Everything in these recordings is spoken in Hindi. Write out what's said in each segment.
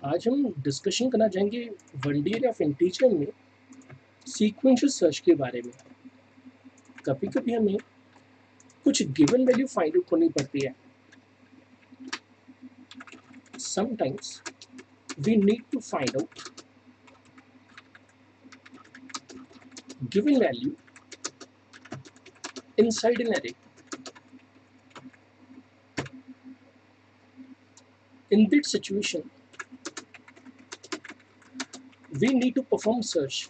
आज हम डिस्कशन करना चाहेंगे वनडेर ऑफ इंटीजर में सीक्वेंशियल सर्च के बारे में। कभी कभी हमें कुछ गिवन वैल्यू फाइंड आउट करनी पड़ती है। Sometimes we need to find out given value inside an array. In that situation, we need to perform search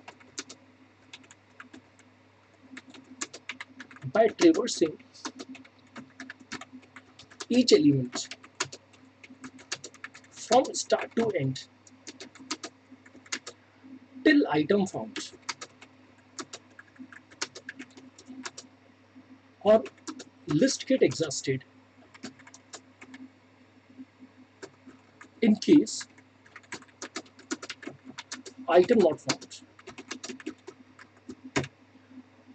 by traversing each element from start to end till item found or list get exhausted. In case item not found.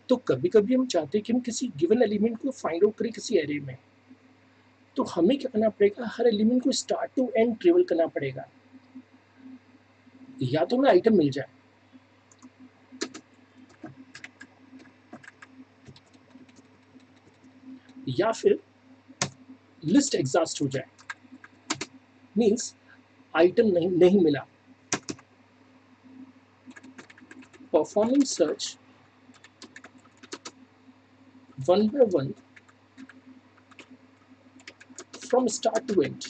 तो कभी कभी हम चाहते हैं कि हम किसी गिवन एलिमेंट को फाइंड आउट करें किसी एरे में, तो हमें क्या करना पड़ेगा, हर एलिमेंट को स्टार्ट टू एंड ट्रेवल करना पड़ेगा। या तो हमें आइटम मिल जाए या फिर लिस्ट एग्जॉस्ट हो जाए, मींस आइटम नहीं मिला। Performing search one by one from start to end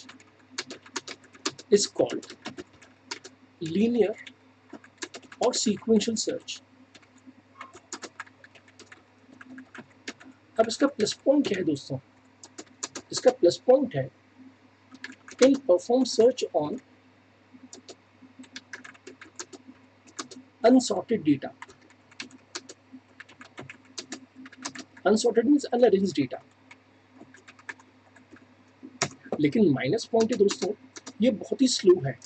is called linear or sequential search. अब इसका प्लस पॉइंट क्या है दोस्तों? इसका प्लस पॉइंट है in perform search on unsorted data. Unsorted means unarranged data. लेकिन माइनस पॉइंट है दोस्तों, ये बहुत ही स्लो है,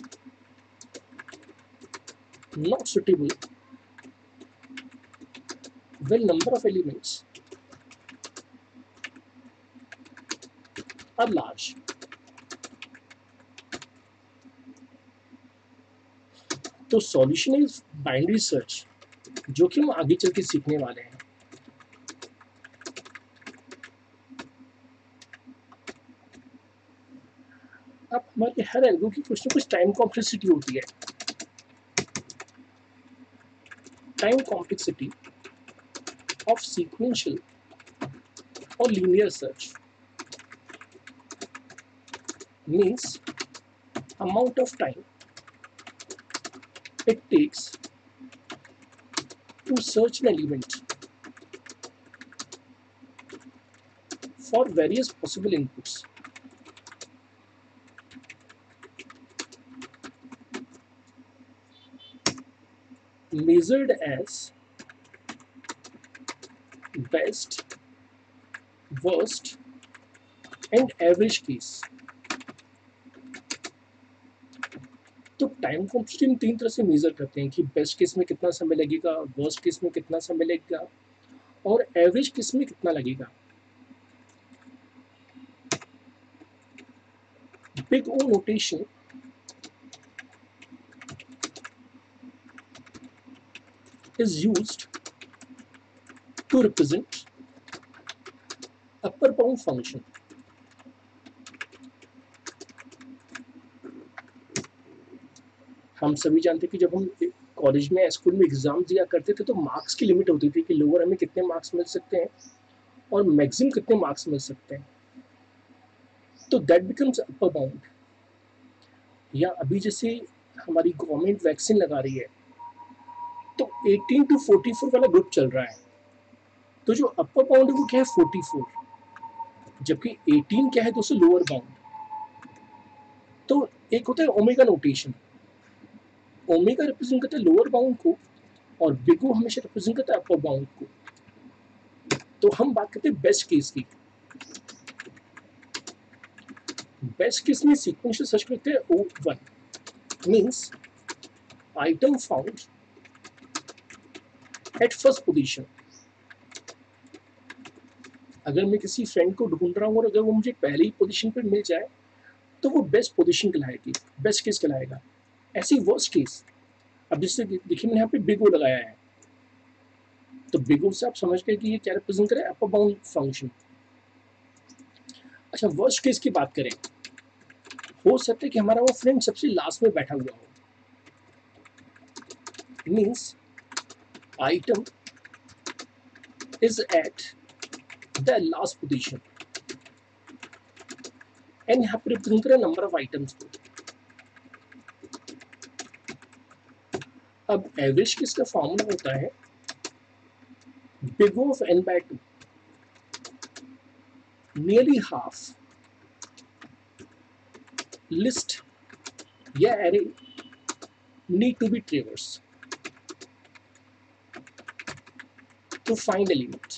not suitable when number of elements are large. तो सॉल्यूशन इज बाइनरी सर्च, जो कि हम आगे चल के सीखने वाले हैं। अब हमारे हर एल्गो की कुछ ना कुछ टाइम कॉम्प्लेक्सिटी होती है। टाइम कॉम्प्लेक्सिटी ऑफ सीक्वेंशियल और linear search means amount of time it takes to search an element for various possible inputs. Measured as best, worst and average case. तो टाइम कॉम्प्लेक्सिटी हम तीन तरह से मेजर करते हैं कि बेस्ट केस में कितना समय लगेगा, वर्स्ट केस में कितना समय लगेगा और एवरेज केस में कितना लगेगा। Big O notation is used to represent upper bound function. हम सभी जानते हैं कि जब हम कॉलेज में स्कूल में एग्जाम दिया करते थे तो मार्क्स की लिमिट होती थी कि लोअर हमें कितने मार्क्स मिल सकते हैं और मैक्सिमम कितने मार्क्स मिल सकते हैं। तो दैट बिकम्स अपर बाउंड। या अभी जैसे हमारी गवर्नमेंट वैक्सीन लगा रही है तो 18 to 44 वाला ग्रुप चल रहा है, तो जो अपर बाउंड है वो क्या है 44, जबकि 18 क्या है दोस्तों लोअर बाउंड। तो एक होता है ओमेगा नोटेशन, ओमेगा रिप्रेजेंट करता है लोअर बाउंड को और बिग ओ हमेशा रिप्रेजेंट करता है अपर बाउंड को। तो हम बात करते हैं बेस्ट केस की। बेस्ट केस में सीक्वेंशियल सर्च करते हैं O1 means item found at first position. अगर मैं किसी फ्रेंड को ढूंढ रहा हूँ और अगर वो मुझे पहली पोजीशन पर मिल जाए तो वो बेस्ट पोजीशन कहलाएगी, बेस्ट केस कहलाएगा। ऐसी वर्स्ट केस, अब जैसे देखिए मैंने यहाँ पे बिग ओ लगाया है, तो बिग ओ से आप समझ गए कि ये क्या रिप्रेजेंट करे, अपर बाउंड फंक्शन। अच्छा वर्स्ट केस की बात करें, हो सकता है कि हमारा वो फ्रेंड सबसे लास्ट में बैठा हुआ हो, means item is at the last position and यहाँ पर रिप्रेजेंट करें नंबर ऑफ आइटम्स को। अब एवरेज किसका फॉर्मूला होता है, big of n by 2, nearly half list या array need to be traverse to find element.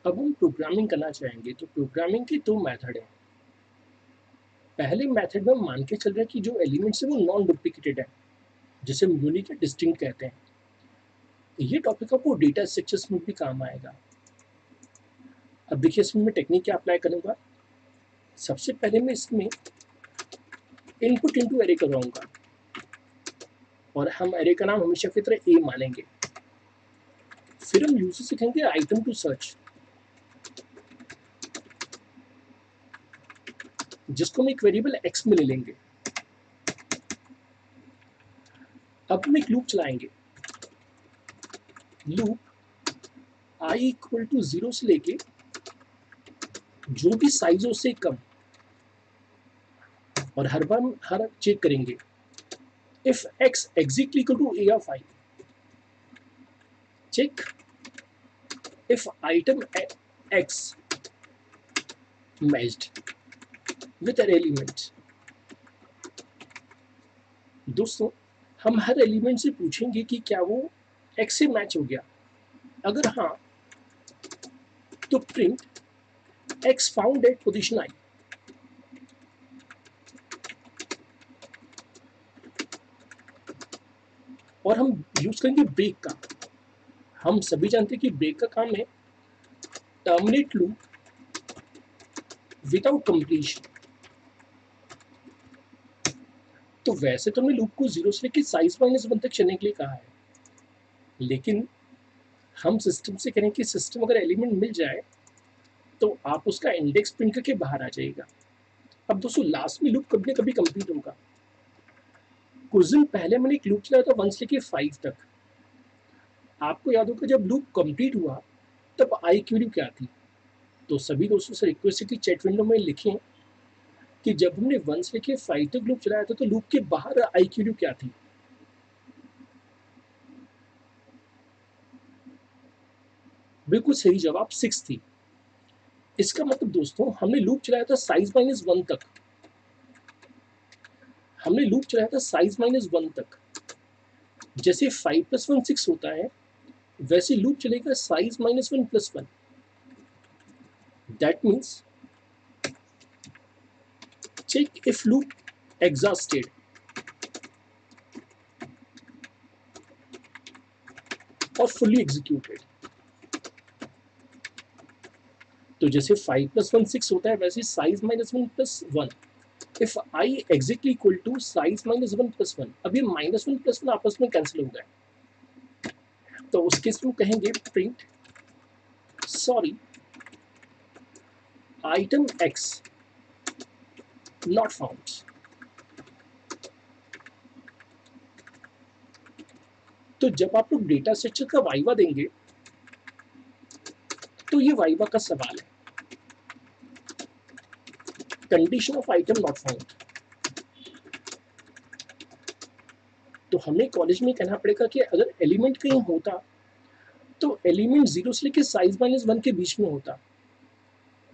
अब हम प्रोग्रामिंग करना चाहेंगे, तो प्रोग्रामिंग के दो मेथड हैं। पहले मेथड में मान के चल रहे हैं कि जो एलिमेंट्स है वो नॉन डुप्लीकेटेड है, जिसे हम यूनिक या डिस्टिंक्ट कहते हैं। ये टॉपिक आपको डेटा स्ट्रक्चर्स में भी काम आएगा। अब देखिए इसमें मैं टेक्निक क्या अप्लाई करूंगा, सबसे पहले मैं इसमें इनपुट इनटू एरे करवाऊंगा और हम एरे का नाम हमेशा की तरह ए मानेंगे। फिर हम यूजर से कहेंगे आइटम टू सर्च, जिसको हम एक वेरिएबल एक्स में ले लेंगे। अब हम एक लूप चलाएंगे, लूप आई इक्वल टू 0 से लेके जो भी साइज हो उससे कम, और हर बार हर चेक करेंगे if x exactly equal to a of i, check if item x matched with array element. दोस्तों हम हर एलिमेंट से पूछेंगे कि क्या वो एक्स से मैच हो गया, अगर हाँ तो print x found at position i. और हम यूज करेंगे ब्रेक का। हम सभी जानते हैं कि ब्रेक का काम है टर्मिनेट लूप विदाउट कंप्लीशन। तो वैसे तो हमने लूप को 0 से लेकर साइज -1 तक चलने के लिए कहा है, लेकिन हम सिस्टम से करें कि सिस्टम अगर एलिमेंट मिल जाए तो आप उसका इंडेक्स प्रिंट करके बाहर आ जाएगा। अब दोस्तों लास्ट में लूप कभी ना कभी कंप्लीट होगा। कुछ दिन पहले मैंने एक लूप चलाया था 1 से लेकर 5 तक। आपको याद होगा जब लूप कंप्लीट हुआ तब आई की वैल्यू क्या थी। तो सभी दोस्तों से रिक्वेस्ट है कि चैट विंडो में लिखें कि जब हमने 1 से लेकर 5 तक लूप चलाया था तो लूप के बाहर आई की वैल्यू क्या थी। बिल्कुल सही जवाब 6 थी। इसका मतलब दोस्तों हमने लूप चलाया था साइज -1 तक, हमने लूप चलाया था साइज -1 तक। जैसे 5 + 1 6 होता है, वैसे लूप चलेगा size -1 + 1। That means check if loop exhausted or fully executed। तो जैसे 5 + 1 6 होता है, वैसे size -1 + 1 if i exactly equal to size -1 + 1। अब ये -1 + 1 आपस में कैंसिल हो गए, तो उस केस में कहेंगे print sorry item x not found. तो जब आप लोग डेटा स्ट्रक्चर का वाइवा देंगे तो ये वाइवा का सवाल है, condition of item not found. तो हमें कॉलेज में कहना पड़ेगा कि अगर एलिमेंट कहीं होता तो एलिमेंट 0 से लेकर साइज -1 के बीच में होता,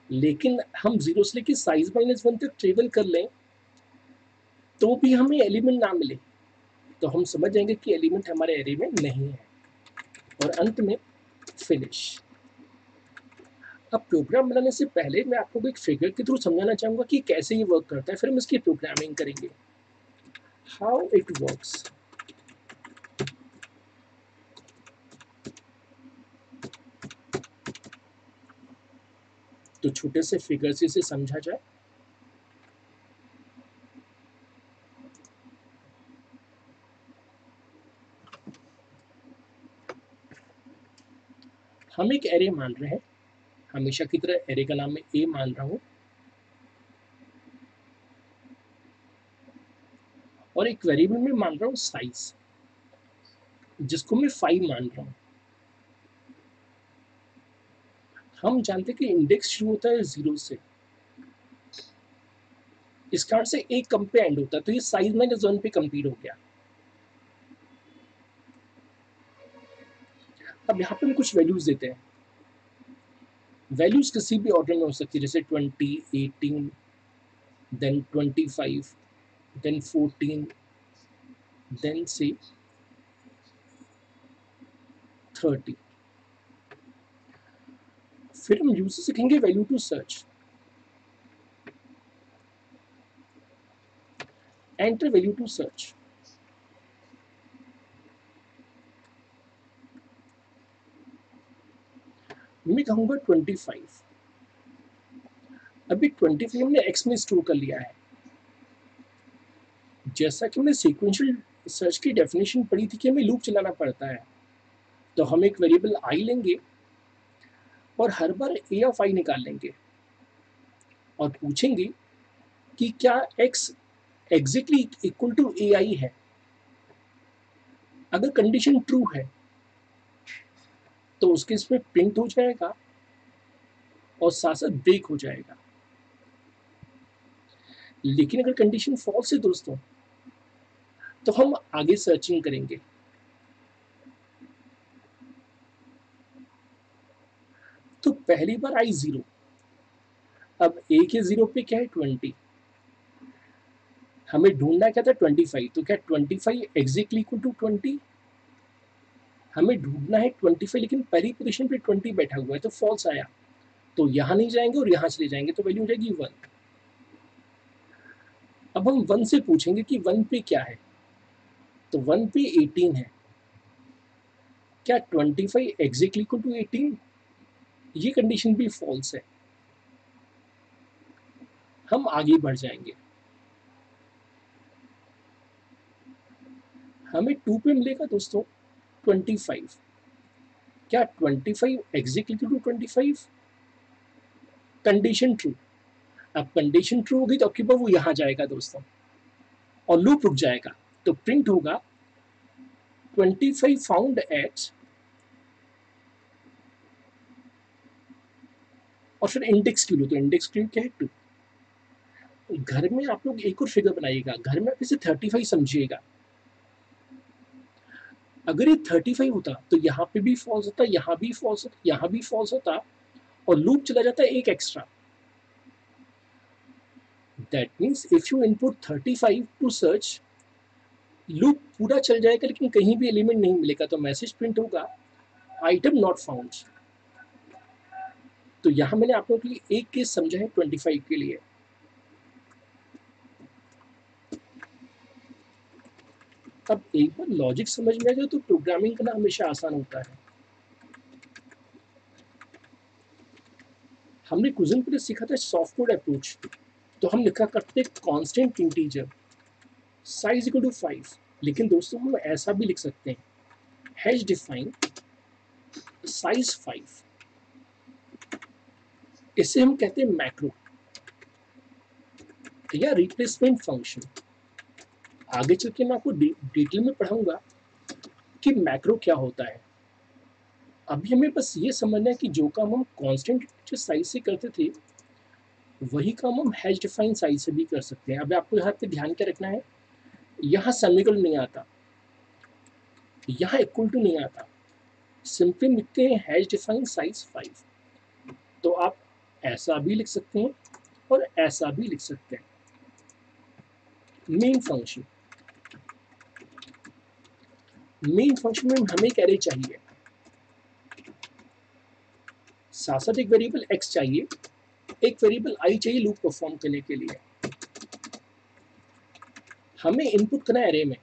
लेकिन हम 0 से लेकर साइज -1 तक ट्रेवल कर लें तो भी हमें एलिमेंट ना मिले, तो हम समझ जाएंगे कि एलिमेंट हमारे एरे में नहीं है। और अंत में फिनिश। अब प्रोग्राम बनाने से पहले मैं आपको एक फिगर के थ्रू समझाना चाहूँगा कि कैसे ये वर्क करता है, फिर हम इसकी प्रोग्रामिंग करेंगे। How it works. तो छोटे से फिगर से इसे समझा जाए। हम एक एरे मान रहे हैं, हमेशा की तरह एरे का नाम मैं ए मान रहा हूं, और एक वेरिएबल में मान रहा हूं साइज, जिसको मैं 5 मान रहा हूं। हम जानते हैं कि इंडेक्स शुरू होता है 0 से, इस कारण से एक कम पे एंड होता है, तो ये साइज माइनस 1 पे कंप्लीट हो गया। अब यहाँ पे हम कुछ वैल्यूज देते हैं। वैल्यूज किसी भी ऑर्डर में हो सकती है, जैसे 20, 18, देन 25, देन 14, देन से 30। फिर हम यूजर से कहेंगे value to search, enter value to search. मैं कहूंगा 25। अभी 25 हमने एक्स में स्टोर कर लिया है। जैसा कि हमने सीक्वेंशियल सर्च की डेफिनेशन पढ़ी थी कि हमें लूप चलाना पड़ता है, तो हम एक वेरिएबल आई लेंगे और हर बार ए ऑफ आई निकाल लेंगे और पूछेंगे कि क्या x एग्जैक्टली इक्वल टू ए आई है। अगर कंडीशन ट्रू है तो उसके इसमें प्रिंट हो जाएगा और साथ साथ ब्रेक हो जाएगा। लेकिन अगर कंडीशन फॉल्स है दोस्तों, तो हम आगे सर्चिंग करेंगे। तो पहली बार आई 0, अब ए के 0 पे क्या है 20, हमें ढूंढना क्या था 25, तो क्या 25 एग्जैक्टली इक्वल टू 20? हमें ढूंढना है 25, लेकिन पहली पोजीशन पे 20 बैठा हुआ है, तो फॉल्स आया, तो यहां नहीं जाएंगे और यहां चले जाएंगे, तो वैल्यू हो जाएगी 1। अब हम 1 से पूछेंगे कि 1 पे क्या है, तो 1 पे 18 है, क्या 25 एग्जैक्टली इक्वल टू 18? ये कंडीशन भी फॉल्स है, हम आगे बढ़ जाएंगे। हमें 2 पे मिलेगा दोस्तों 25, क्या 25 exactly equal to 25? Condition true. अब कंडीशन ट्रू होगी तो आपके पास वो यहां जाएगा दोस्तों और लूप रुक जाएगा, तो प्रिंट होगा 25 फाउंड एट, और फिर इंडेक्स क्यू लो, तो इंडेक्स क्यू क्या है 2। घर में आप लोग एक और फिगर बनाइएगा, घर में आप इसे 35 समझिएगा। अगर ये 35 होता तो यहाँ पे भी फॉल्स होता, यहाँ भी फॉल्स होता, यहाँ भी फॉल्स होता, और लूप चला जाता है एक extra. That means if you input 35 to search, loop पूरा चल जाएगा लेकिन कहीं भी एलिमेंट नहीं मिलेगा, तो मैसेज प्रिंट होगा आइटम नॉट फाउंड। तो यहां मैंने आप लोगों के लिए एक केस समझा है 25 के लिए। अब एक बार लॉजिक समझ में आ जाए तो प्रोग्रामिंग करना हमेशा आसान होता है। हमने कुछ दिन पहले सीखा था सॉफ्ट कोड अप्रोच, तो हम लिखा करते constant integer size equal to 5, लेकिन दोस्तों हम ऐसा भी लिख सकते हैं हैश डिफाइन साइज 5। इसे हम कहते हैं मैक्रो या रिप्लेसमेंट फंक्शन। आगे चल के मैं आपको डिटेल में पढ़ाऊंगा कि मैक्रो क्या होता है। अभी हमें बस ये समझना है कि जो काम हम कांस्टेंट साइज से करते थे, वही काम हम हैश डिफाइन साइज से भी कर सकते हैं। अब आपको यहाँ पे ध्यान क्या रखना है, यहाँ सेमीकोलन नहीं आता, यहाँ इक्वल टू नहीं आता, सिंपली लिखते हैं हैश डिफाइन साइज 5। तो आप ऐसा भी लिख सकते हैं और ऐसा भी लिख सकते हैं। मेन फंक्शन, मेन फंक्शन में हमें एक एरे चाहिए, साथ साथ एक वेरिएबल x चाहिए, एक वेरिएबल i चाहिए लूप परफॉर्म करने के लिए। हमें इनपुट करना है एरे में,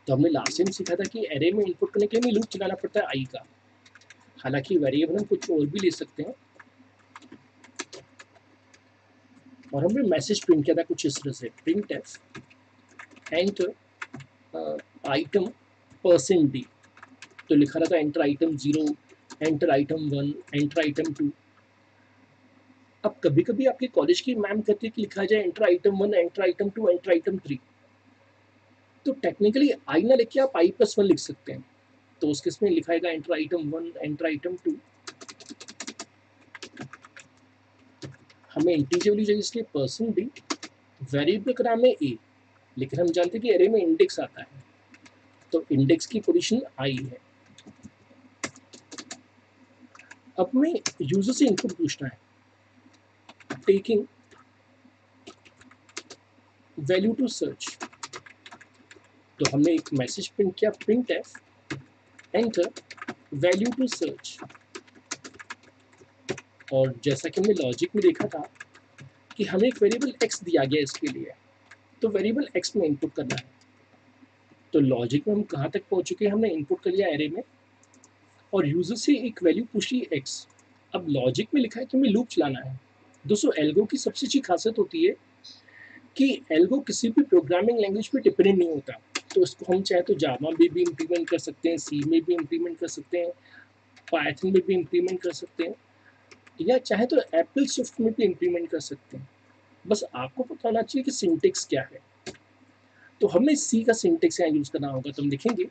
तो हमने लास्ट टाइम सीखा था कि एरे में इनपुट करने के लिए हमें लूप चलाना पड़ता है i का। हालांकि वेरिएबल हम कुछ और भी ले सकते हैं, और हमने मैसेज प्रिंट किया था कुछ इस तरह से, print F enter item percent D. तो लिखा रहा था enter item 0, enter item 1, enter item 2। अब कभी कभी आपके कॉलेज की मैम कहती है कि लिखा जाए enter item 1, enter item 2, enter item 3। तो टेक्निकली आई ना लिख के आप i+1 लिख सकते हैं। तो उस केस में लिखाएगा एंटर आइटम 1, एंटर आइटम 2। हमें इंटीजर वैल्यू चाहिए, इसलिए परसेंट डी, वेरिएबल का नाम है ए, लेकिन हम जानते हैं कि एरे में इंडेक्स आता है, तो इंडेक्स की पोजीशन आई है। अब मैं यूजर से इनपुट पूछना है, टेकिंग वैल्यू टू सर्च। तो हमने एक मैसेज प्रिंट किया, printf enter value to search. और जैसा कि हमने लॉजिक में देखा था कि हमें एक वेरिएबल x दिया गया इसके लिए, तो वेरिएबल x में इनपुट करना है। तो लॉजिक में हम कहाँ तक पहुंच चुके हैं, हमने इनपुट कर लिया एरे में और यूजर से एक वैल्यू पूछ ली x। अब लॉजिक में लिखा है कि हमें लूप चलाना है। दोस्तों एल्गो की सबसे अच्छी खासियत होती है कि एल्गो किसी भी प्रोग्रामिंग लैंग्वेज पे डिपेंडेंट नहीं होता। तो इसको हम चाहे तो जावा में भी इम्प्लीमेंट कर सकते हैं, सी में भी इम्प्लीमेंट कर सकते हैं, पाइथन में भी इम्प्लीमेंट कर सकते हैं, या चाहे तो एप्पल स्विफ्ट में भी इम्प्लीमेंट कर सकते हैं। बस आपको पता होना चाहिए कि सिंटेक्स क्या है। तो हमें सी का सिंटेक्स यहाँ यूज करना होगा, तो हम लिखेंगे।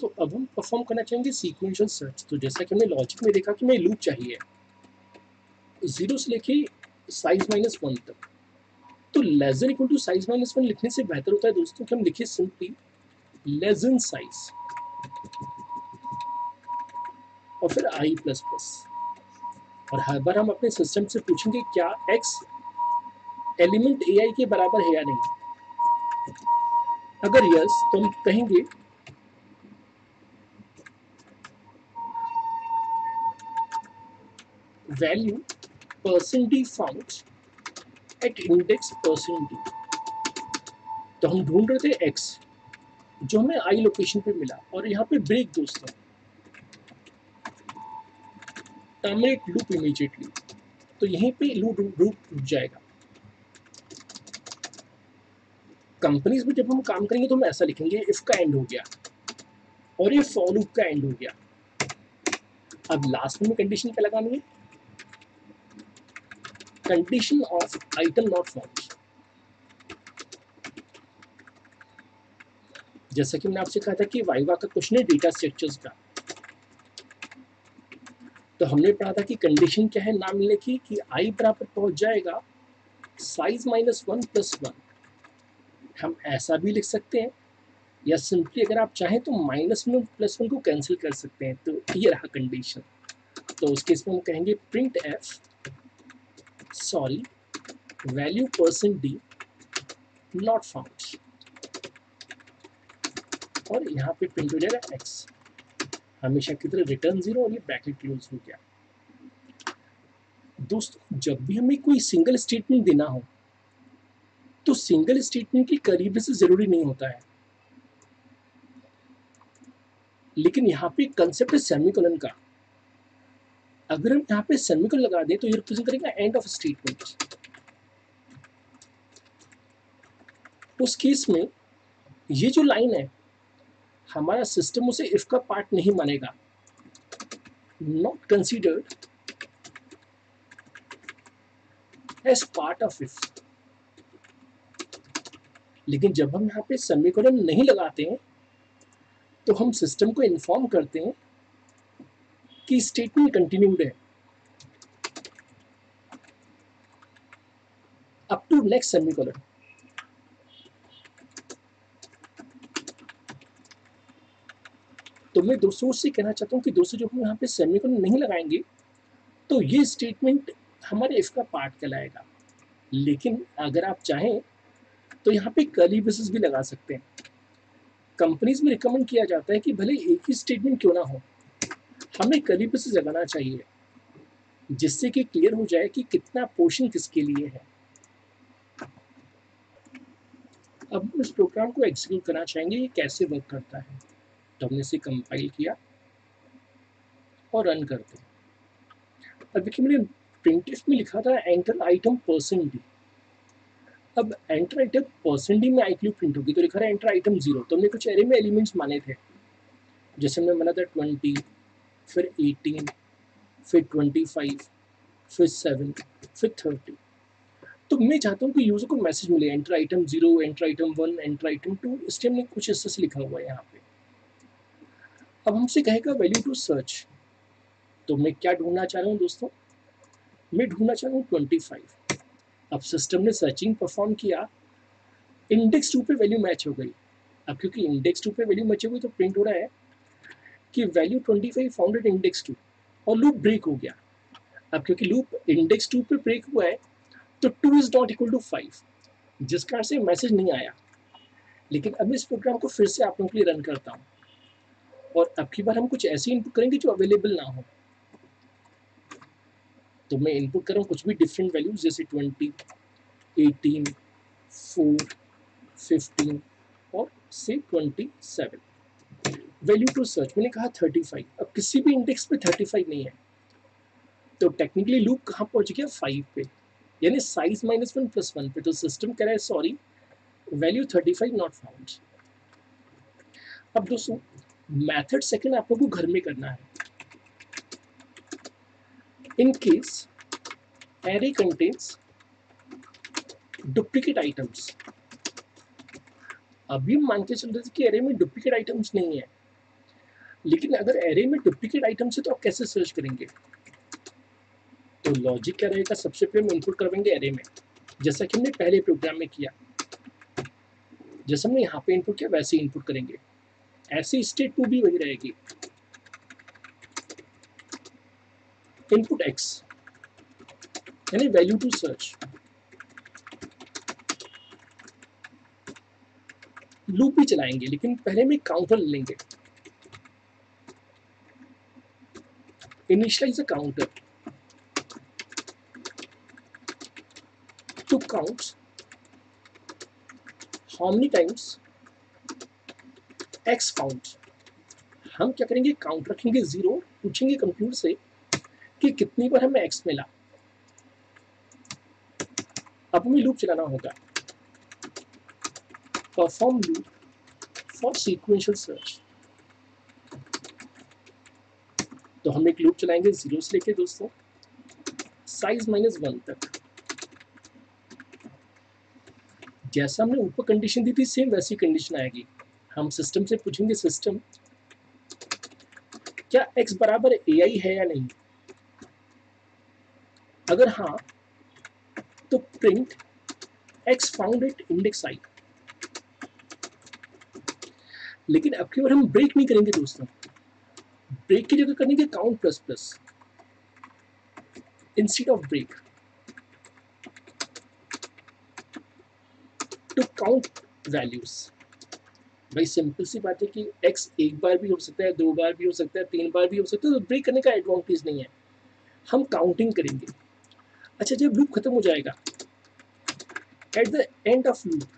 तो अब हम परफॉर्म करना चाहेंगे सीक्वेंशियल सर्च। तो जैसा कि हमने लॉजिक में देखा कि हमें लूप चाहिए 0 से लेके साइज -1 तक। तो less than equal to size -1 लिखने से बेहतर होता है दोस्तों कि हम लिखे सिंपली लेस देन साइज और फिर i++। और हर बार हम अपने सिस्टम से पूछेंगे क्या x एलिमेंट ai के बराबर है या नहीं। अगर यस तो हम कहेंगे value %d found at index %d। तो हम ढूंढ रहे थे x जो हमें i लोकेशन पे मिला, और यहाँ पे ब्रेक दोस्तों, टर्मिनेट लूप इमीडिएटली। तो यहीं पे लूप रुक जाएगा। कंपनीज में जब हम काम करेंगे तो हम ऐसा लिखेंगे, इफ का एंड हो गया और ये फॉर लूप का एंड हो गया। अब लास्ट में कंडीशन क्या लगानी है, condition of item not found. जैसा कि मैंने आपसे कहा था कि वाइवा का क्वेश्चन है डेटा स्ट्रक्चर्स का, तो हमने पढ़ा था कि कंडीशन क्या है नाम मिलने की, कि i बराबर पहुंच जाएगा साइज -1 + 1। हम ऐसा भी लिख सकते हैं, या सिंपली अगर आप चाहें तो -1 + 1 को कैंसिल कर सकते हैं। तो ये रहा कंडीशन। तो उस केस में हम कहेंगे print F sorry value %d not found, और यहाँ पे प्रिंट हो जाएगा x हमेशा की तरह रिटर्न 0, और ये ब्रैकेट क्लोज हो गया। दोस्तों जब भी हमें कोई सिंगल स्टेटमेंट देना हो तो सिंगल स्टेटमेंट के करीब से जरूरी नहीं होता है, लेकिन यहाँ पे कंसेप्ट है सेमीकोलन का। अगर हम यहाँ पे सेमीकोलन लगा दें तो ये रिप्रेजेंट करेगा एंड ऑफ स्टेटमेंट। उस केस में ये जो लाइन है हमारा सिस्टम उसे इफ का पार्ट नहीं मानेगा, not considered as part of if. लेकिन जब हम यहाँ पे सेमीकोलन नहीं लगाते हैं तो हम सिस्टम को इन्फॉर्म करते हैं कि स्टेटमेंट कंटिन्यूड है अप टू नेक्स्ट सेमीकोलन। तो मैं दोस्तों से कहना चाहता हूँ कि दोस्तों जब हम यहाँ पे सेमीकोलन नहीं लगाएंगे तो ये स्टेटमेंट हमारे इफ का पार्ट कहलाएगा। लेकिन अगर आप चाहें तो यहाँ पे कर्ली ब्रेसेस भी लगा सकते हैं। कंपनीज में रिकमेंड किया जाता है कि भले एक ही स्टेटमेंट क्यों ना हो, हमें कर्ली ब्रेसेस लगाना चाहिए, जिससे कि क्लियर हो जाए कि कितना पोर्शन किसके लिए है। अब हम इस प्रोग्राम को एग्जीक्यूट करना चाहेंगे, ये कैसे वर्क करता है। तो हमने इसे कंपाइल किया, और रन करते हैं। अब देखिए मैंने प्रिंटफ में लिखा था एंटर आइटम %d। अब एंटर आइटम %d में आई प्रिंट होगी, तो लिखा रहा है एंटर आइटम 0। तो हमने कुछ एरे में एलिमेंट्स माने थे, जैसे हमने माना था 20, फिर 18, फिर 25, फिर 7, फिर 30। तो मैं चाहता हूँ कि यूजर को मैसेज मिले enter item 0, enter item 1, enter item 2, इसलिए हमने कुछ इस तरह से लिखा हुआ है यहाँ पे। अब हमसे कहेगा वैल्यू टू सर्च, तो मैं क्या ढूंढना चाह रहा हूँ दोस्तों, मैं ढूंढना चाह रहा हूँ 25। अब सिस्टम ने सर्चिंग परफॉर्म किया, इंडेक्स 2 पे वैल्यू मैच हो गई। अब क्योंकि इंडेक्स 2 पे वैल्यू मैच हो गई तो प्रिंट हो रहा है कि वैल्यू 25 फाउंड एट इंडेक्स 2, और लूप ब्रेक हो गया। अब क्योंकि लूप इंडेक्स 2 पे ब्रेक हुआ है तो 2 इज नॉट इक्वल टू 5, जिस कारण से मैसेज नहीं आया। लेकिन अब इस प्रोग्राम को फिर से आप लोगों के लिए रन करता हूँ, और अब की बार हम कुछ ऐसी इनपुट करेंगे जो अवेलेबल ना हो। तो मैं इनपुट कर रहा हूँ कुछ भी डिफरेंट वैल्यूज, जैसे 20, 18, 4, 15 और से 27। वैल्यू टू सर्च मैंने कहा 35। अब किसी भी इंडेक्स पे 35 नहीं है, तो टेक्निकली लूप कहाँ पहुंच गया 5 पे, यानी साइज -1 + 1 पे। तो सिस्टम कह रहा है सॉरी, वैल्यू 35 नॉट फाउंड। अब दोस्तों मेथड सेकंड आप लोगों को घर में करना है। In case array contains duplicate items। अभी हम मान के चल रहे थे कि array में डुप्लीकेट आइटम्स नहीं है, लेकिन अगर array में डुप्लीकेट आइटम्स है तो आप कैसे सर्च करेंगे। तो लॉजिक क्या रहेगा, सबसे पहले हम इनपुट करवाएंगे array में, जैसा कि हमने पहले प्रोग्राम में किया। जैसे हमने यहाँ पे इनपुट किया वैसे ही इनपुट करेंगे, ऐसे स्टेट 2 भी वही रहेगी। इनपुट x यानी वैल्यू टू सर्च, लूप भी चलाएंगे लेकिन पहले में काउंटर लेंगे। Initialize a counter to count how many times x found. हम क्या करेंगे, काउंट रखेंगे 0, पूछेंगे कंप्यूटर से कि कितनी बार हमें x मिला। अब हमें लूप चलाना होगा, perform loop for sequential search. तो हम एक लूप चलाएंगे 0 से लेके दोस्तों साइज -1 तक। जैसा हमने ऊपर कंडीशन दी थी सेम वैसी कंडीशन आएगी। हम सिस्टम से पूछेंगे सिस्टम क्या x बराबर ai है या नहीं। अगर हाँ तो print x found at index i। लेकिन अब की बार हम ब्रेक नहीं करेंगे दोस्तों, ब्रेक की जगह करेंगे count plus plus instead of break to count values. भाई सिंपल सी बात है कि x एक बार भी हो सकता है, 2 बार भी हो सकता है, 3 बार भी हो सकता है, तो ब्रेक करने का एडवांटेज नहीं है, हम काउंटिंग करेंगे। अच्छा जब लूप खत्म हो जाएगा, eight the end of loop,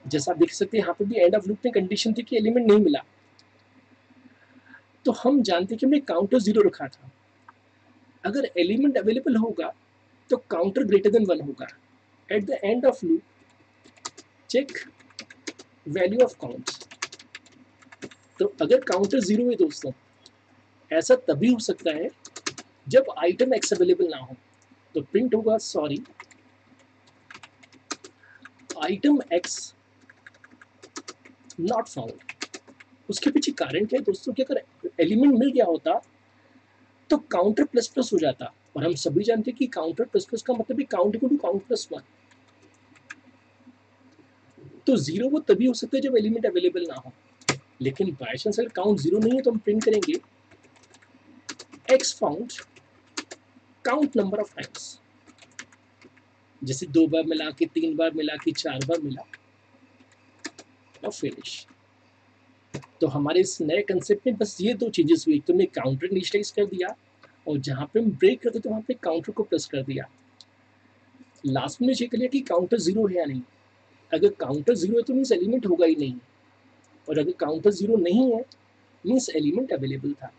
जैसा आप देख सकते हैं यहाँ पे भी एंड ऑफ लूप में कंडीशन थी कि एलिमेंट नहीं मिला, तो हम जानते हैं कि हमने काउंटर 0 रखा था। अगर एलिमेंट अवेलेबल होगा तो काउंटर ग्रेटर देन 1 होगा। At the end of loop check value of count. तो अगर काउंटर 0 है दोस्तों, ऐसा तभी हो सकता है जब आइटम x अवेलेबल ना हो, तो प्रिंट होगा sorry item x not found. उसके पीछे कारण क्या है दोस्तों कि अगर एलिमेंट मिल गया होता तो काउंटर प्लस प्लस हो जाता, और हम सभी जानते हैं कि काउंटर प्लस प्लस का मतलब है count equal to count plus 1। तो 0 वो तभी हो सकता है जब एलिमेंट अवेलेबल ना हो, लेकिन बाय चांस अगर काउंट 0 नहीं है तो हम प्रिंट करेंगे x found count number of times. जैसे 2 बार मिला के, 3 बार मिला के, 4 बार मिला, और फिनिश। तो हमारे इस नए कंसेप्ट में बस ये 2 चेंजेस हुई, एक तो हमने काउंटर इनिशियलाइज कर दिया, और जहाँ पे हम ब्रेक करते तो वहाँ पे काउंटर को प्लस कर दिया। लास्ट में चेक कर लिया कि काउंटर 0 है या नहीं। अगर काउंटर 0 है तो मीन्स एलिमेंट होगा ही नहीं, और अगर काउंटर 0 नहीं है मीन्स एलिमेंट अवेलेबल था।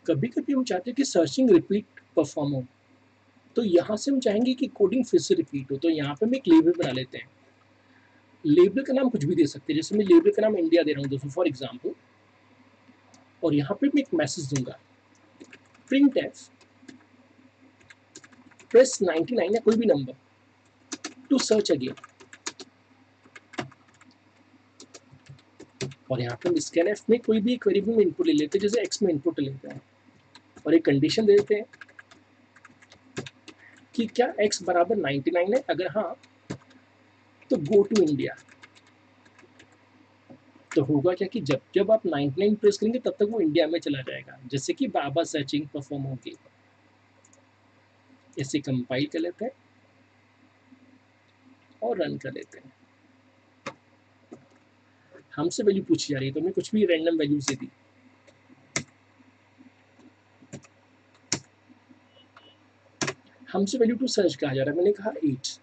कभी कभी हम चाहते हैं कि सर्चिंग रिपीट परफॉर्म हो, तो यहाँ से हम चाहेंगे कि कोडिंग फिर से रिपीट हो। तो यहाँ पे हम एक लेबल बना लेते हैं। लेबल का नाम कुछ भी दे सकते हैं, जैसे मैं लेबल का नाम इंडिया दे रहा हूँ दोस्तों फॉर एग्जाम्पल, और यहाँ पे मैं एक मैसेज दूंगा, प्रिंट एफ प्रेस 99 या कोई भी नंबर टू सर्च अगेन। और यहाँ पे हम स्कैन एफ में कोई भी वेरिएबल में इनपुट ले लेते हैं, जैसे एक्स में इनपुट लेते हैं, और एक कंडीशन दे देते हैं कि क्या एक्स बराबर 99 है, अगर हाँ तो गो टू इंडिया। तो होगा क्या कि जब जब आप 99 प्रेस करेंगे तब तक वो इंडिया में चला जाएगा, जैसे कि बाबा सर्चिंग परफॉर्म होगी। इसे कंपाइल कर लेते हैं और रन कर लेते हैं। हमसे वैल्यू पूछी जा रही है तो हमने कुछ भी रैंडम वैल्यू से दी। हमसे वैल्यू टू सर्च कहा जा रहा है, मैंने कहा 8,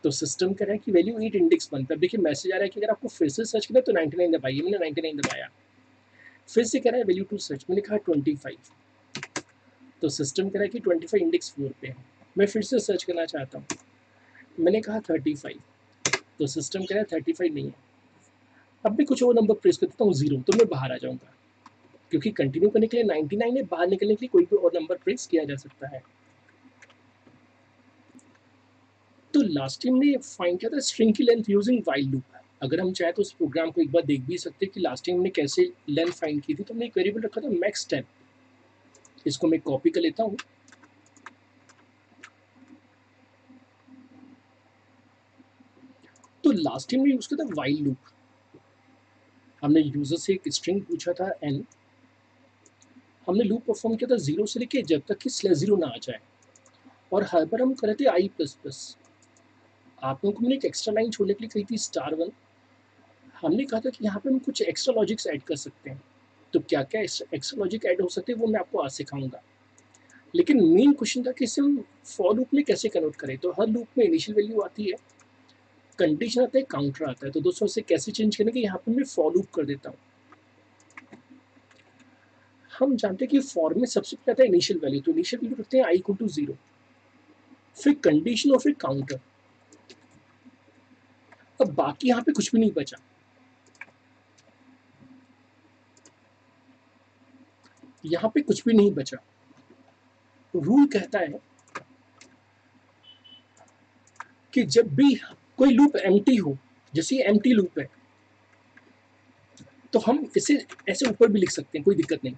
तो सिस्टम कह रहा है कि वैल्यू 8 इंडेक्स 1 पर। देखिए मैसेज आ रहा है कि अगर आपको फिर से सर्च करना है तो 99 दबाइए, मैंने 99 दबाया। फिर से कह रहा है वैल्यू टू सर्च, मैंने कहा 25, तो सिस्टम कह रहा है कि 25 इंडेक्स 4 पे है। मैं फिर से सर्च करना चाहता हूँ, मैंने कहा 35, तो सिस्टम कह रहा है 35 नहीं है। अब मैं कुछ और नंबर प्रेस कर देता हूँ 0, तो मैं बाहर आ जाऊँगा, क्योंकि कंटिन्यू करने के लिए 99 है, बाहर निकलने के लिए कोई भी और नंबर प्रेस किया जा सकता है। तो लास्ट टाइम ने फाइंड किया था स्ट्रिंग की लेंथ यूजिंग व्हाइल लूप। अगर हम चाहे तो उस प्रोग्राम को एक बार देख भी सकते हैं कि लास्ट टाइम हमने कैसे लेंथ फाइंड की थी। तो हमने एक वेरिएबल रखा था मैक्स 10, इसको मैं कॉपी कर लेता हूँ, तो लास्ट टाइम में यूज किया था व्हाइल लूप। हमने यूजर से एक स्ट्रिंग पूछा था n, हमने लूप परफॉर्म किया था 0 से लेके जब तक कि /0 ना आ जाए, और हर बार हम कर रहे थे i++। आप लोगों को मैंने एक एक्स्ट्रा लाइन छोड़ने के लिए कही थी *1। हमने कहा था कि यहाँ पे हम कुछ एक्स्ट्रा लॉजिक्स ऐड कर सकते हैं। तो क्या क्या एक्स्ट्रा लॉजिक ऐड हो सकते हैं वो मैं आपको आज सिखाऊंगा। लेकिन मेन क्वेश्चन था कि इसे हम फॉर लूप में कैसे कन्वर्ट करें। तो हर लूप में इनिशियल वैल्यू आती है, कंडीशन आता है, काउंटर आता है। तो दोस्तों इसे कैसे चेंज करने के, यहाँ पे मैं फॉर लूप कर देता हूँ। हम जानते हैं कि फॉर में सबसे पहले आता है इनिशियल वैल्यू, तो इनिशियल वैल्यू रखते हैं i = 0, फिर कंडीशन और फिर काउंटर। अब बाकी यहाँ पे कुछ भी नहीं बचा, यहाँ पे कुछ भी नहीं बचा। रूल कहता है कि जब भी कोई लूप एम्प्टी हो, जैसे ये एम्प्टी लूप है, तो हम इसे ऐसे ऊपर भी लिख सकते हैं, कोई दिक्कत नहीं।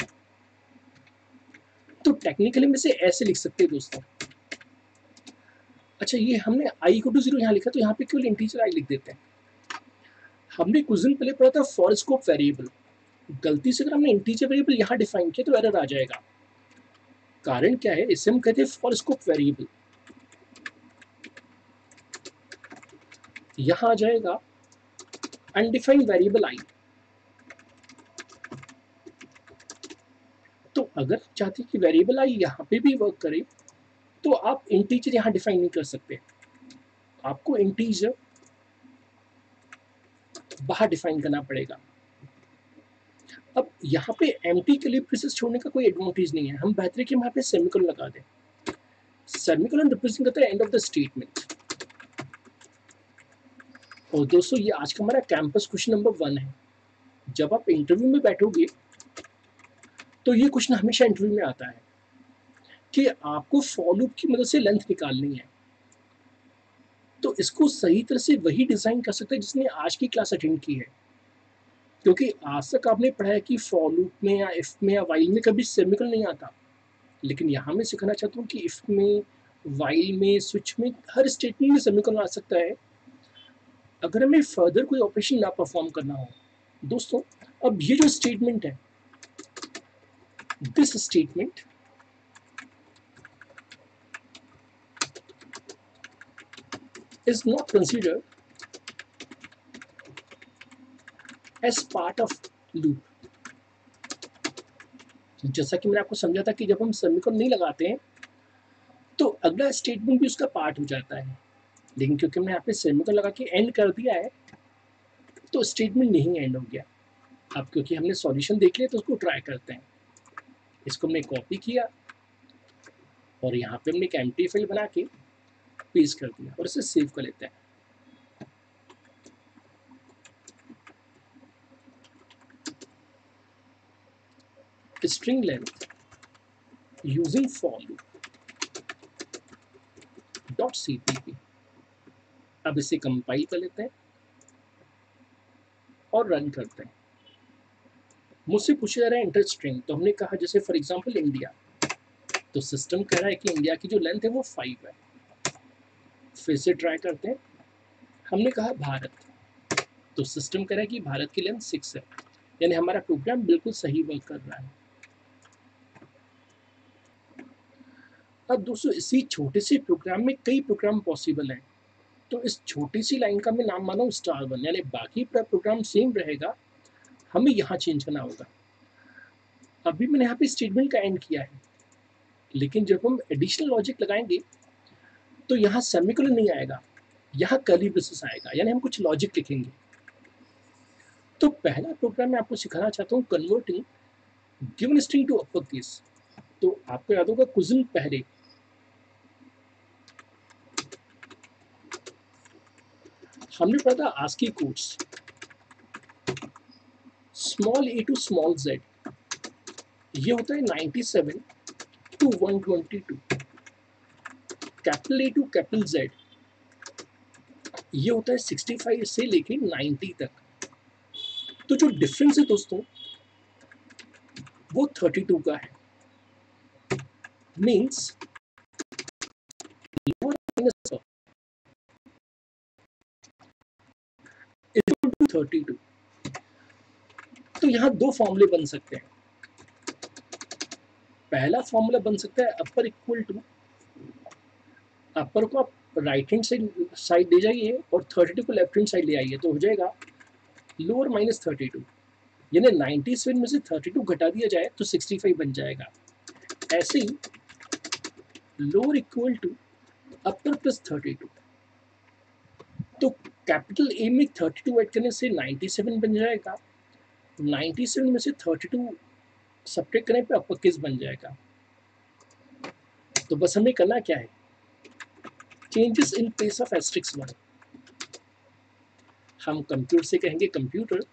तो टेक्निकली हम इसे ऐसे लिख सकते हैं दोस्तों। अच्छा, ये हमने i = 0 यहाँ लिखा, तो यहाँ पे केवल इंटीजर i लिख देते हैं। हमने कुछ दिन पहले पढ़ा था फॉर स्कोप वेरिएबल। गलती से अगर हमने इंटीजर वेरिएबल यहाँ डिफाइन किया तो एरर आ जाएगा। कारण क्या है, इसे हम कहते हैं फॉर स्कोप वेरिएबल। यहाँ आ जाएगा अनडिफाइंड वेरिएबल i। तो अगर चाहते कि वेरिएबल i यहाँ पे भी वर्क करे, तो आप इंटीजर यहाँ डिफाइन नहीं कर सकते, आपको इंटीजर बाहर डिफाइन करना पड़ेगा। अब यहाँ पे एम्प्टी के लिए प्रीसेस छोड़ने का कोई एडवांटेज नहीं है, हम बेहतर है कि हम यहाँ पे सेमीकोलन लगा दें। सेमीकोलन रिप्रेजेंट करता है एंड ऑफ द स्टेटमेंट। और दोस्तों ये आज का हमारा कैंपस क्वेश्चन नंबर 1 है। जब आप इंटरव्यू में बैठोगे तो ये क्वेश्चन हमेशा इंटरव्यू में आता है कि आपको फॉर लूप की मदद से लेंथ निकालनी है। तो इसको सही तरह से वही डिजाइन कर सकता है जिसने आज की क्लास अटेंड की है, क्योंकि आज तक आपने पढ़ा है कि फॉर लूप में या इफ में या वाइल में कभी सेमीकोलन नहीं आता। लेकिन यहाँ मैं सिखाना चाहता हूँ कि इफ में, वाइल में, स्विच में, हर स्टेटमेंट में सेमीकोलन आ सकता है अगर हमें फर्दर कोई ऑपरेशन ना परफॉर्म करना हो। दोस्तों अब ये जो स्टेटमेंट है, this statement is not considered as part of loop। जैसा कि मैंने आपको समझा था कि जब हम सेमीकोलन नहीं लगाते हैं तो अगला स्टेटमेंट भी उसका पार्ट हो जाता है, लेकिन क्योंकि हमने यहाँ पे सेमीकोलन लगा के एंड कर दिया है तो स्टेटमेंट नहीं एंड हो गया। अब क्योंकि हमने सॉल्यूशन देख लिया तो उसको ट्राई करते हैं। इसको हमने कॉपी किया और यहाँ पे हमने एक एम्प्टी फाइल बना के पेस्ट कर दिया और इसे सेव कर लेते हैं। String length using for loop dot cpp। अब इसे कंपाइल कर लेते हैं और रन करते हैं। मुझसे पूछा जा रहा है इंटर स्ट्रिंग, तो हमने कहा जैसे फॉर एग्जांपल इंडिया, तो सिस्टम कह रहा है कि इंडिया की जो लेंथ है वो 5 है। फिर से ट्राई करते हैं। हमने कहा भारत, तो सिस्टम कह रहा है कि भारत की लेंथ 6 है, यानी हमारा प्रोग्राम बिल्कुल सही वर्क कर रहा है। अब दोस्तों इसी छोटे से प्रोग्राम में कई प्रोग्राम पॉसिबल हैं, तो इस छोटी सी लाइन का मैं नाम माना हूँ star1, यानी बाकी पूरा प्रोग्राम सेम रहेगा, हमें यहाँ चेंज करना होगा। अभी मैंने यहाँ पे स्टेटमेंट का एंड किया है, लेकिन जब हम एडिशनल लॉजिक लगाएंगे तो यहाँ सेमीकोलन नहीं आएगा, यहाँ कर्ली ब्रेसेस आएगा, यानी हम कुछ लॉजिक लिखेंगे। तो पहला प्रोग्राम मैं आपको सिखाना चाहता हूँ converting given string to upper case. तो आपको याद होगा कुछ दिन पहले हमने पढ़ा था ASCII codes, small a to small z, ये होता है 97 to 122, capital A to capital Z ये होता है 65 से लेके 90 तक। तो जो डिफरेंस है दोस्तों वो 32 का है, means lower minus equal to 32। तो यहाँ दो फॉर्मूले बन सकते हैं। पहला फॉर्मूला बन सकता है अपर इक्वल टू, अपर को आप राइट हैंड साइड ले जाइए और 32 को लेफ्ट हैंड साइड ले आइए, तो हो जाएगा लोअर माइनस 32, यानी 97 में से 32 घटा दिया जाए तो 65 बन जाएगा। ऐसे ही lower equal to upper plus 32, तो कैपिटल ए में 32 ऐड करने से 97 बन जाएगा, 97 में से 32 सब्ट्रैक्ट करने पे अपर केस बन जाएगा। तो बस हमें करना क्या है, changes in place of asterisk 1। हम कंप्यूटर से कहेंगे कंप्यूटर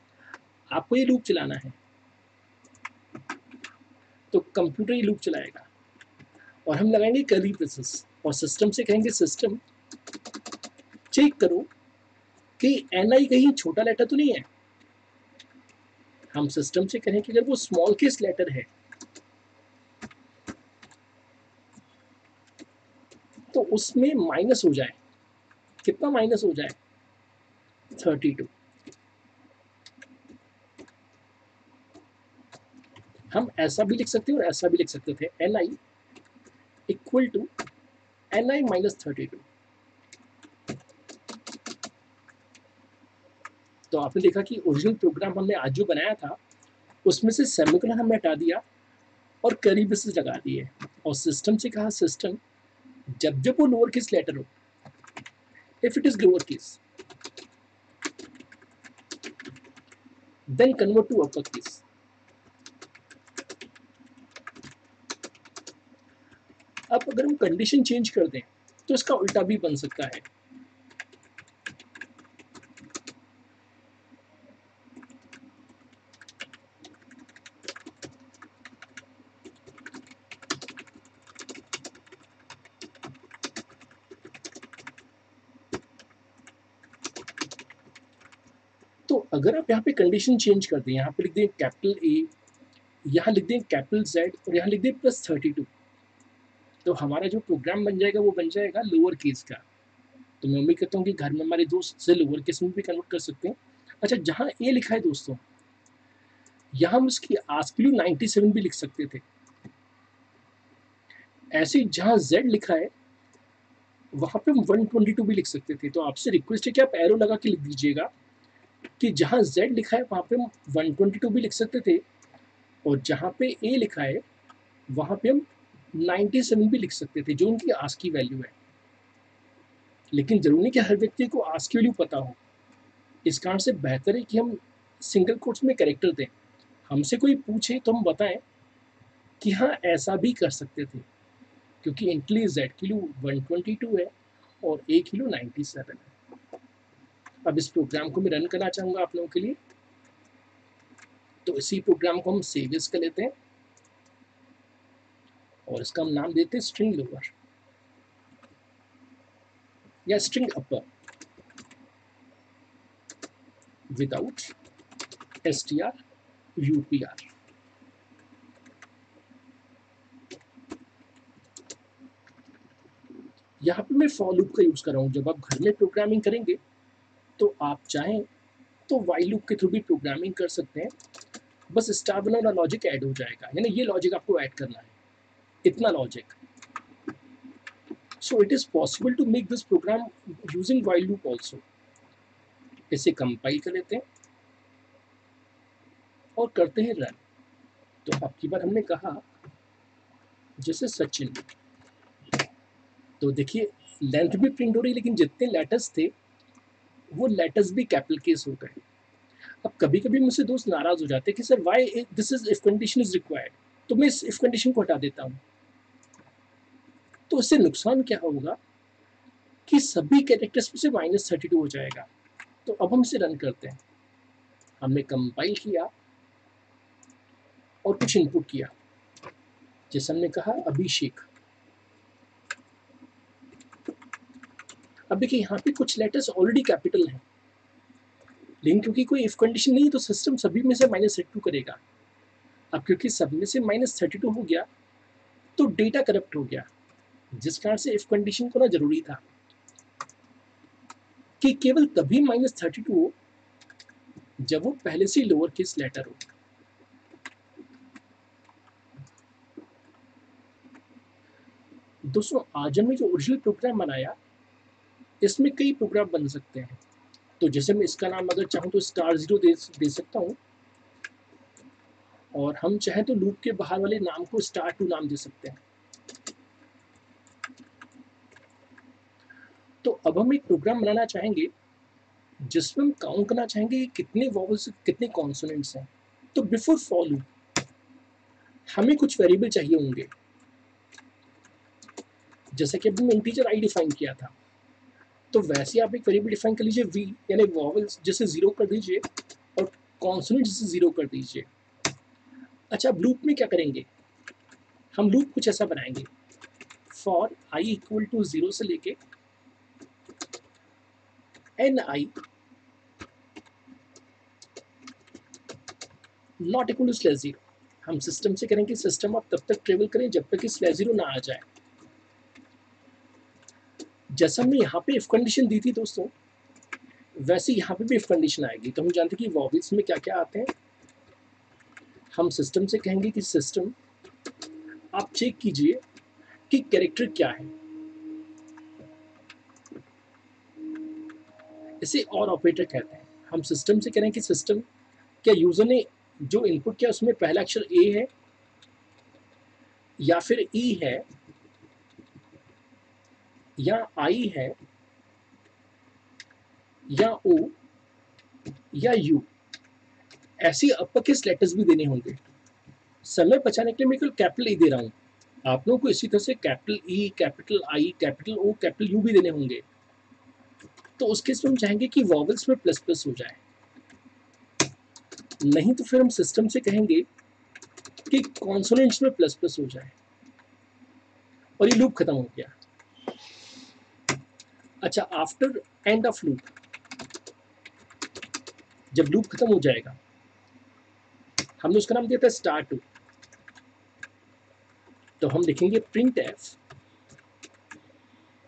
आपको ये लूप चलाना है, तो कंप्यूटर ये लूप चलाएगा और हम लगाएंगे कर्ली ब्रेसेस, और सिस्टम से कहेंगे सिस्टम चेक करो कि एन कहीं छोटा लेटर तो नहीं है। हम सिस्टम से कहें कि अगर वो स्मॉल केस लेटर है तो उसमें माइनस हो जाए, कितना माइनस हो जाए, 32। हम ऐसा भी लिख सकते हैं और ऐसा भी लिख सकते थे, n i equal to n i minus 32। तो आपने देखा कि ओरिजिनल प्रोग्राम हमने आज जो बनाया था उसमें से सेमीकोलन हमने हटा दिया और कर्ली ब्रेसेस लगा दिए, और सिस्टम से कहा सिस्टम जब जब वो लोअर केस लेटर हो, if it is lower case then convert to upper case. अब अगर हम कंडीशन चेंज कर दें तो इसका उल्टा भी बन सकता है। तो अगर आप यहाँ पे कंडीशन चेंज कर दें, यहाँ पे लिख दें कैपिटल ए, यहाँ लिख दें कैपिटल जेड और यहाँ लिख दें प्लस 32, तो हमारा जो प्रोग्राम बन जाएगा वो बन जाएगा लोअर केस का। तो मैं उम्मीद करता हूँ कि घर में हमारे दोस्त से लोअर केस में भी कन्वर्ट कर सकते हैं। अच्छा, जहाँ ए लिखा है दोस्तों, यहाँ हम उसकी आस्क वैल्यू 97 भी लिख सकते थे। ऐसे जहाँ जेड लिखा है वहाँ पे हम 122 भी लिख सकते थे। तो आपसे रिक्वेस्ट है कि आप एरो लगा के लिख दीजिएगा कि जहाँ जेड लिखा है वहाँ पे हम 122 भी लिख सकते थे, और जहाँ पे ए लिखा है वहाँ पे हम 97 भी लिख सकते थे, जो उनकी आस्क की वैल्यू है। लेकिन जरूरी नहीं कि हर व्यक्ति को आस्क की वैल्यू पता हो, इस कारण से बेहतर है कि हम सिंगल कोट्स में कैरेक्टर दें। हमसे कोई पूछे तो हम बताएं कि हाँ ऐसा भी कर सकते थे, क्योंकि इंटेल जेड किलो 122 है और ए किलो 97 है। अब इस प्रोग्राम को मैं रन करना चाहूँगा आप लोगों के लिए, तो इसी प्रोग्राम को हम सेव एज कर लेते हैं और इसका हम नाम देते हैं स्ट्रिंग लोअर या स्ट्रिंग अपर विदाउट strupr। यहाँ पे मैं फॉर लूप का यूज कर रहा हूँ। जब आप घर में प्रोग्रामिंग करेंगे तो आप चाहें तो वाइल लूप के थ्रू भी प्रोग्रामिंग कर सकते हैं, बस स्टार वाला लॉजिक ऐड हो जाएगा, यानी ये लॉजिक आपको ऐड करना है, इतना logic. So it is possible to make this program using while loop also. इसे कंपाइल कर लेते हैं और करते हैं रन। तो अब की बार हमने कहा जैसे सचिन, तो देखिए लेंथ भी प्रिंट हो रही है, लेकिन जितने लेटर्स थे वो लेटर्स भी कैपिटल केस हो गए। अब कभी कभी मुझसे दोस्त नाराज हो जाते हैं कि sir why this is if condition is required, तो मैं इस इफ कंडीशन को हटा देता हूँ। तो इससे नुकसान क्या होगा कि सभी कैरेक्टर्स में से -32 हो जाएगा। तो अब हम इसे रन करते हैं। हमने कंपाइल किया और कुछ इनपुट किया, जैसे हमने कहा अभिषेक। अब देखिए यहाँ पे कुछ लेटर्स ऑलरेडी कैपिटल हैं, लेकिन क्योंकि कोई इफ कंडीशन नहीं है तो सिस्टम सभी में से -32 करेगा। अब क्योंकि सब में से -32 हो गया तो डेटा करप्ट हो गया, जिस कारण से इफ कंडीशन होना जरूरी था कि केवल तभी -32 हो जब वो पहले से लोअर केस लेटर हो। दोस्तों आज हमने जो ओरिजिनल प्रोग्राम बनाया, इसमें कई प्रोग्राम बन सकते हैं। तो जैसे मैं इसका नाम अगर चाहूँ तो *0 दे सकता हूँ, और हम चाहें तो लूप के बाहर वाले नाम को *2 नाम दे सकते हैं। तो अब हम एक प्रोग्राम बनाना चाहेंगे जिसमें हम काउंट करना चाहेंगे कितने वॉवल्स कितने कॉन्सोनेंट्स हैं। तो बिफोर फॉर लूप हमें कुछ वेरिएबल चाहिए होंगे, जैसे कि अभी मैं इंटीजर आई डिफाइन किया था, तो वैसे आप एक वेरिएबल डिफाइन कर लीजिए वी, यानी वॉवल्स जैसे 0 कर दीजिए और कॉन्सोनेंट जैसे 0 कर दीजिए। अच्छा अब लूप में क्या करेंगे, हम लूप कुछ ऐसा बनाएंगे, फॉर आई इक्वल टू 0 से लेके n i not equal to /0। हम सिस्टम से करेंगे सिस्टम आप तब तक ट्रेवल करें जब तक कि /0 ना आ जाए। जैसा हमने यहाँ पे इफ कंडीशन दी थी दोस्तों, वैसे यहाँ पे भी इफ कंडीशन आएगी। तो हम जानते हैं कि वॉवल्स में क्या क्या आते हैं। हम सिस्टम से कहेंगे कि सिस्टम आप चेक कीजिए कि कैरेक्टर क्या है। इसे और ऑपरेटर कहते हैं। हम सिस्टम से कह रहे हैं कि सिस्टम क्या यूजर ने जो इनपुट किया उसमें पहला अक्षर ए है या फिर ई है या आई है या ओ या यू। ऐसी अपर केस लेटर्स भी देने होंगे। समय बचाने के लिए मैं केवल कैपिटल ई दे रहा हूँ, आप लोगों को इसी तरह से capital E, capital I, capital O, capital U भी देने होंगे। तो उस केस में हम चाहेंगे कि वॉवल्स में प्लस प्लस हो जाए, नहीं तो फिर हम सिस्टम से कहेंगे कि कॉन्सोनेंट्स में प्लस प्लस हो जाए, और ये लूप खत्म हो गया। अच्छा आफ्टर एंड ऑफ लूप, जब लूप खत्म हो जाएगा, हमने उसका नाम दिया था *2। तो हम लिखेंगे प्रिंट एफ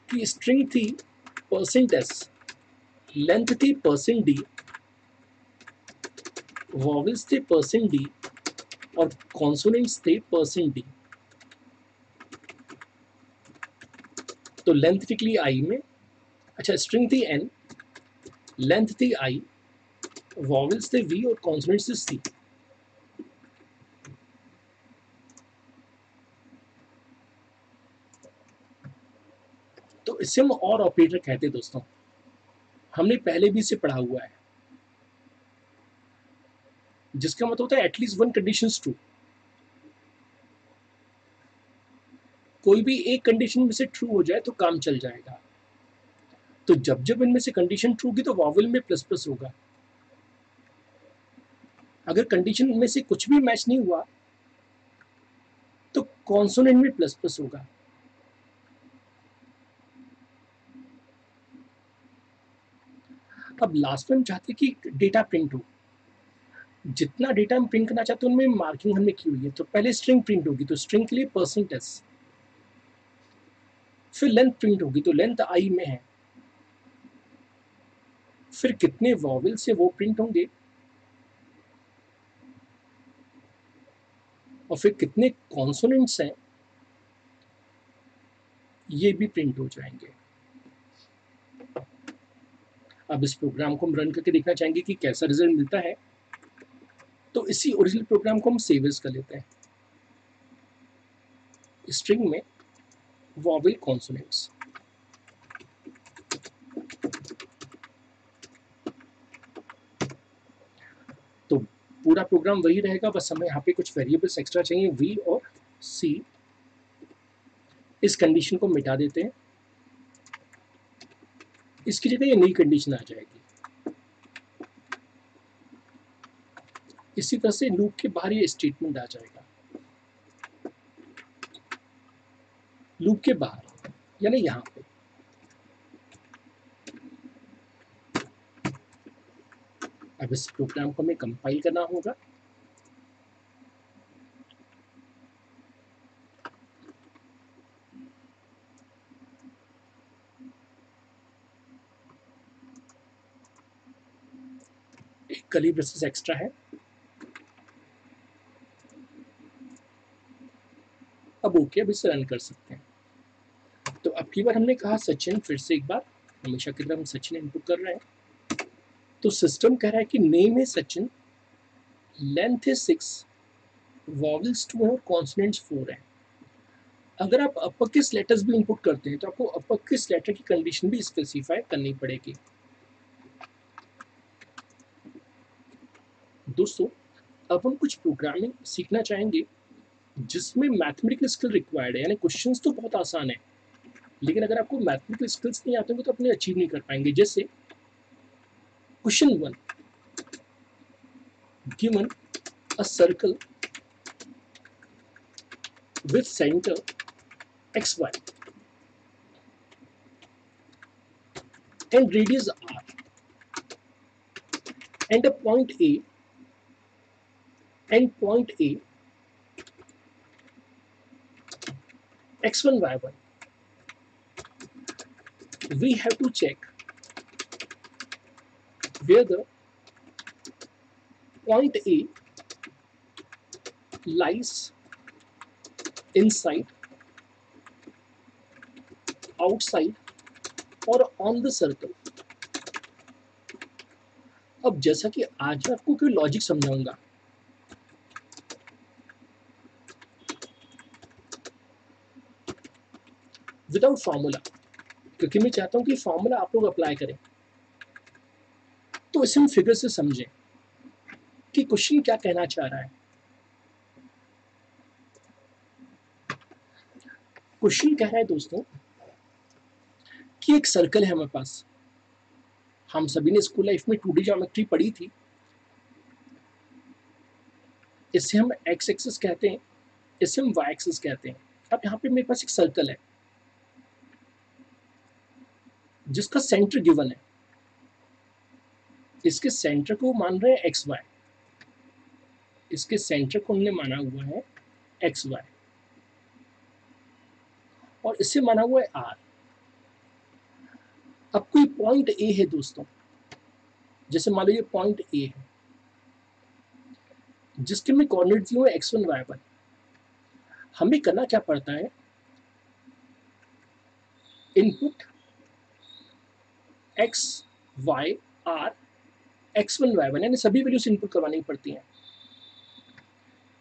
की स्ट्रिंग थी %s, लेंथ थी %d, वॉवल्स थे %d और कॉन्सोनेंट्स थे %d। तो लेंथ निकली आई में, अच्छा स्ट्रिंग थी n, लेंथ थी i, वॉवल्स थे v और कॉन्सोनेंट्स थे c। तो इसे हम और ऑपरेटर कहते हैं दोस्तों, हमने पहले भी इसे पढ़ा हुआ है, जिसका मतलब होता है एटलीस्ट वन कंडीशन ट्रू। कोई भी एक कंडीशन में से ट्रू हो जाए तो काम चल जाएगा। तो जब जब इनमें से कंडीशन ट्रू होगी तो वॉवेल में प्लस प्लस होगा। अगर कंडीशन में से कुछ भी मैच नहीं हुआ तो कॉन्सोनेंट में प्लस प्लस होगा। अब लास्ट में हम चाहते हैं कि डेटा प्रिंट हो। जितना डेटा हम प्रिंट करना चाहते हैं उनमें मार्किंग हमने की हुई है। तो पहले स्ट्रिंग प्रिंट होगी, तो स्ट्रिंग के लिए %s, फिर लेंथ प्रिंट होगी तो लेंथ आई में है, फिर कितने वॉवेल से वो प्रिंट होंगे और फिर कितने कॉन्सोनेंट्स हैं ये भी प्रिंट हो जाएंगे। अब इस प्रोग्राम को हम रन करके देखना चाहेंगे कि कैसा रिजल्ट मिलता है। तो इसी ओरिजिनल प्रोग्राम को हम सेव एज कर लेते हैं, स्ट्रिंग में वॉवेल कॉन्सोनेंट्स। तो पूरा प्रोग्राम वही रहेगा, बस हमें यहाँ पे कुछ वेरिएबल्स एक्स्ट्रा चाहिए, v और c। इस कंडीशन को मिटा देते हैं, इसकी जगह ये नई कंडीशन आ जाएगी। इसी तरह से लूप के बाहर ये स्टेटमेंट आ जाएगा, लूप के बाहर यानी यहाँ पे। अब इस प्रोग्राम को हमें कंपाइल करना होगा। एक कर्ली ब्रेसेस एक्स्ट्रा है। अब ओके, अब इसे रन कर सकते हैं। तो अब की बार हमने कहा सचिन, फिर से एक बार हमेशा की तरह हम सचिन इनपुट कर रहे हैं। तो सिस्टम कह रहा है कि नेम है सचिन, लेंथ है 6, वॉवेल्स 2 है और कॉन्सोनेंट्स 4 है। अगर आप अपर केस लेटर्स भी इनपुट करते हैं तो आपको अपर केस लेटर की कंडीशन भी स्पेसिफाई करनी पड़ेगी। दोस्तों, अब हम कुछ प्रोग्रामिंग सीखना चाहेंगे जिसमें मैथमेटिकल स्किल रिक्वायर्ड है। यानी क्वेश्चंस तो बहुत आसान है, लेकिन अगर आपको मैथमेटिकल स्किल्स नहीं आते होंगे तो अपने अचीव नहीं कर पाएंगे। जैसे question 1, given a circle with center xy and radius r and a point A and point A x1 y1, we have to check where the point A lies inside, outside और on the circle। अब जैसा कि आज मैं आपको कोई लॉजिक समझाऊंगा, विदाउट फॉर्मूला, क्योंकि मैं चाहता हूं कि फॉर्मूला आप लोग अप्लाई करें। तो इसे हम फिगर से समझें कि क्वेश्चन क्या कहना चाह रहा है। क्वेश्चन कह रहा है दोस्तों कि एक सर्कल है हमारे पास। हम सभी ने स्कूल लाइफ में 2D ज्योमेट्री पढ़ी थी। इसे हम एक्स एक्सिस कहते हैं, इसे हम वाई एक्सिस कहते हैं। अब यहाँ पे मेरे पास एक सर्कल है जिसका सेंटर गिवन है। इसके सेंटर को मान रहे हैं एक्स वाई, इसके सेंटर को हमने माना हुआ है एक्स वाई और इससे माना हुआ है आर। अब कोई पॉइंट ए है दोस्तों, जैसे मान लो ये पॉइंट ए है जिसके में कोऑर्डिनेट दिए हुए x1 y1। हमें करना क्या पड़ता है, input x y r x1 y1 यानी सभी वैल्यूज इनपुट करवानी पड़ती हैं।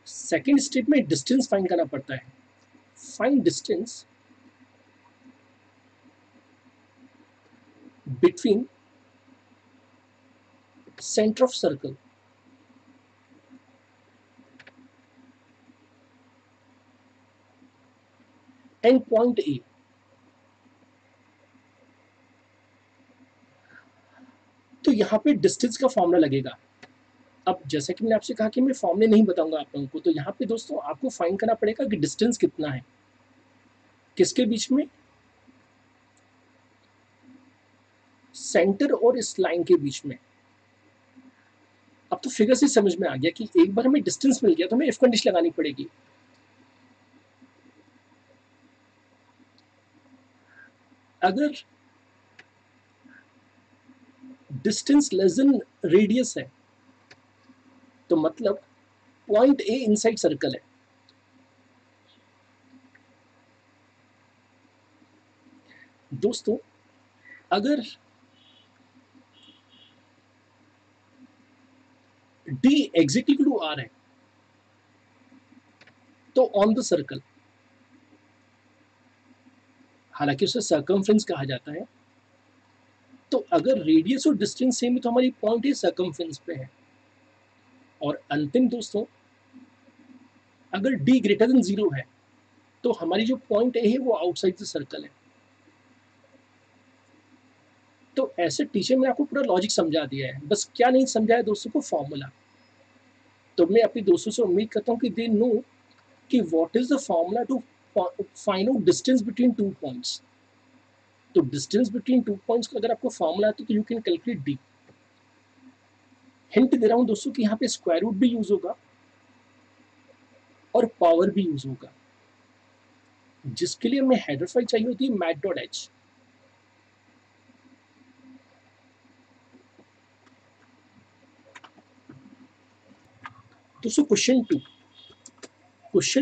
सेकेंड स्टेप में डिस्टेंस फाइंड करना पड़ता है। Find distance between centre of circle and point A. तो यहाँ पे डिस्टेंस का फॉर्मूला लगेगा। अब जैसा कि मैंने आपसे कहा कि मैं फॉर्मूले नहीं बताऊंगा आप लोगों को, तो यहाँ पे दोस्तों आपको फाइंड करना पड़ेगा कि डिस्टेंस कितना है, किसके बीच में, सेंटर और इस लाइन के बीच में। अब तो फिगर से समझ में आ गया कि एक बार हमें डिस्टेंस मिल गया तो हमें इफ कंडीशन लगानी पड़ेगी। अगर डिस्टेंस लेस देन रेडियस है तो मतलब पॉइंट ए इनसाइड सर्कल है। दोस्तों अगर डी एग्जैक्टली टू आर है तो ऑन द सर्कल, हालांकि उसे सर्कमफ्रेंस कहा जाता है, तो अगर रेडियस और डिस्टेंस सेम है तो हमारी पॉइंट ए सर्कमफ्रेंस पे है। और अंतिम दोस्तों अगर डी ग्रेटर देन 0 है तो हमारी जो पॉइंट ए है वो आउटसाइड द सर्कल है। तो ऐसे टीचर ने आपको पूरा लॉजिक समझा दिया है, बस क्या नहीं समझाया दोस्तों को, फॉर्मूला। तो मैं अपने दोस्तों से उम्मीद करता हूँ कि दे नो कि what is the formula to find out distance between 2 points. तो डिस्टेंस बिटवीन 2 पॉइंट्स का अगर आपको फॉर्मूला आता है तो you can calculate D. Hint दे रहा हूँ दोस्तों कि यहाँ पे स्क्वायर रूट भी यूज होगा और पावर भी यूज होगा, जिसके लिए हमें हेडर फाइल चाहिए होती है mat.h। दोस्तों क्वेश्चन